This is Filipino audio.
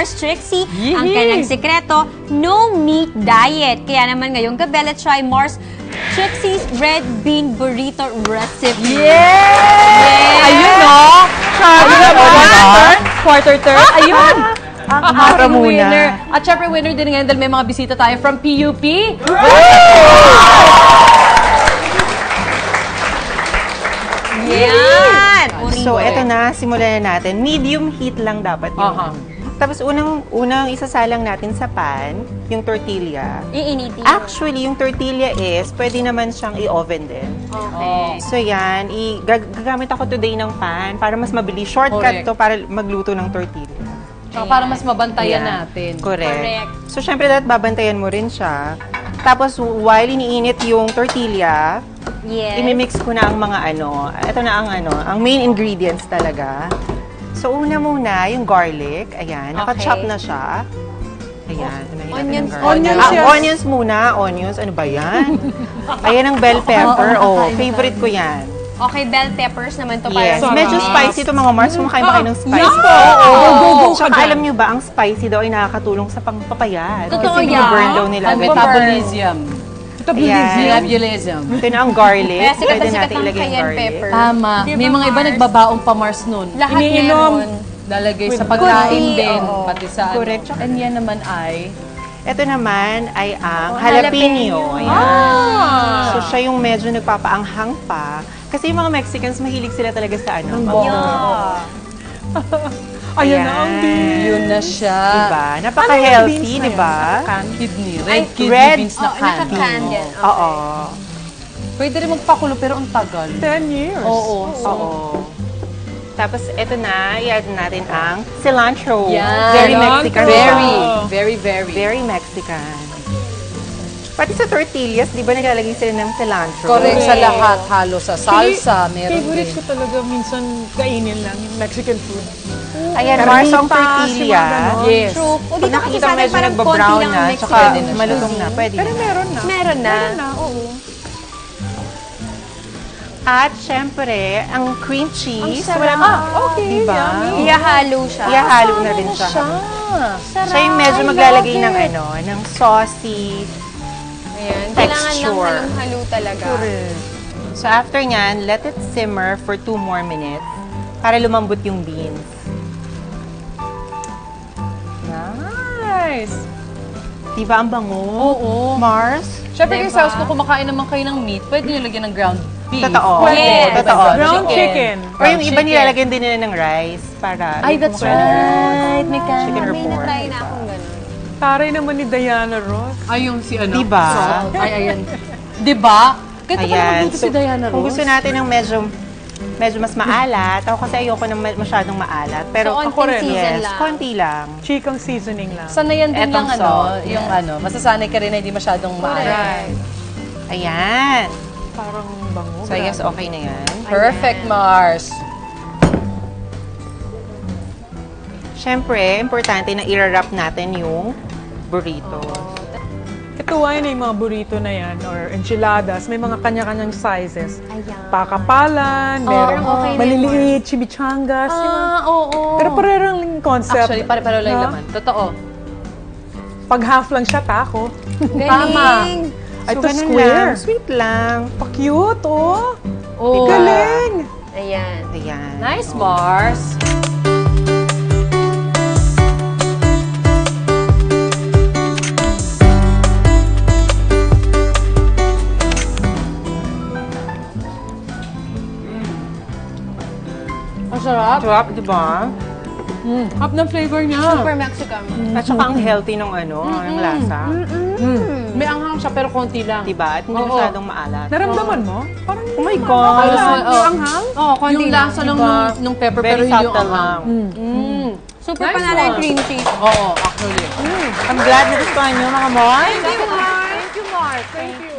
Mars Trixie. Ang kanyang sekreto, no meat diet. Kaya naman ngayong gabi, let's try Mars Trixie's Red Bean Burrito Recipe. Yay! Ayun, no? Quarter turn. Ayun! Ang ating winner. At syempre, winner din ngayon dahil may mga bisita tayo from PUP. Yan! So, eto na, simulan na natin. Medium heat lang dapat yun. Tapos, unang isasalang natin sa pan, yung tortilla. Iinitin. Actually, yung tortilla is, pwede naman siyang i-oven din. Okay. So, yan. Gagamit ako today ng pan para mas mabilis. Shortcut to para magluto ng tortilla. Para mas mabantayan natin. Correct. So, syempre, dapat babantayan mo rin siya. Tapos, while iniinit yung tortilla, imimix ko na ang mga ito na ang main ingredients talaga. So, una muna, yung garlic. Ayan, naka-chop na siya. Ayan. Onions muna. Onions, ano ba yan? Ayan ang bell pepper. Favorite ko yan. Okay, bell peppers naman to para Yes, medyo spicy to mga Mars. Kumakain ba kayo ng spicy? Tsaka alam nyo ba, ang spicy daw ay nakakatulong sa pangpapayat. Totoo Kasi yan. burn daw nila. Metabolism. Metabolism. Ito na ang garlic. Pwede natin ilagay yung garlic. Tama. May mga iba nagbabaong pa Mars nun. Lahat meron. Lalagay sa pagkain din. Pati sa Correct. And yan naman ay... Ito naman ay ang jalapeno. Ayan. So, siya yung medyo nagpapaanghang pa. Kasi yung mga Mexicans, mahilig sila talaga sa Ayan na ang beans. Yun na siya. Diba? Napaka-healthy, diba? Kidney. Red kidney beans na candy. Naka-candle. Oo. Pwede rin magpakulo pero ang tagal. 10 years. Oo. Tapos, ito na, i-add natin ang cilantro. Yan. Very Mexican. Very Mexican. Pati sa tortillas, di ba naglalagay sila ng cilantro? Correct sa lahat. Halo sa salsa, meron Favorite din. ko talaga minsan kainin lang yung Mexican food. Ayan, Mars, ang tortilla. Yes. True. O Pag dito kasi nakita sa atin medyo parang konti nagbabrown lang na, ang tsaka Mexican. malutong na, pwede Pero na. meron na. Meron na. Meron na, oo. At, syempre, ang cream cheese. Okay, diba? yummy. Ihahalo siya. Ihahalo na rin siya. Siya yung medyo maglalagay ng ng saucy Ayan. Kailangan lang texture. halong-halo talaga. So, after nyan, let it simmer for 2 more minutes para lumambot yung beans. Nice. Diba ang bango? Oo. Mars? Siyempre kayo sa house, kung kumakain naman kayo ng meat, pwede nyo lagyan ng ground beef. Totoo. Yes. Totoo. Ground chicken. Or yung iba nilalagyan din nila ng rice para... Ay, that's right. May Chicken or may pork. na-try na akong gano'n. Taray naman ni Diana Ross. Ay, yung si ano? Diba? Salt. Ay, ayan. Diba? Kaya pala magluto si Diana Ross. Kung gusto natin ng medyo mas maalat, ako kasi ayoko ng masyadong maalat. Pero So, ako rin, season yes, lang. konti lang. Chikang seasoning lang. Sanayan din Etong lang salt, yung masasanay ka rin na hindi masyadong maalat. Ayan. Parang bango. So, I guess okay na yan. Perfect, Mars. Siyempre, importante na i-wrap natin yung burrito. Ito ay na yung mga burrito na yan or enchiladas. May mga kanya-kanyang sizes. Ayan. Pakapalan, meron okay na maliliit, chimichangas. Oo. Pero parehong yung concept. Actually, pare-pareho lang yung laman. Totoo. Pag half lang siya, taco. Galing. Ay, So, ito ganun square. lang. Sweet lang. Pa-cute, oh. Oh. Galing. Ayan. Ayan. Nice, Mars. Ang sarap. Sarap, di ba? Hap ng flavor niya. Super Mexican. At saka ang healthy ng ng lasa. May anghang siya pero konti lang. Diba? At hindi Oo. masyadong maalat. Naramdaman mo? Parang Oh my God! yung anghang? Oo, konti yung lasa nung pepper pero Very hindi yung subtle anghang. lang. Super Nice panalo yung one. cream cheese. Oo, actually. I'm glad na gustuhan nyo, mga moy. Thank you, Mark. Thank you.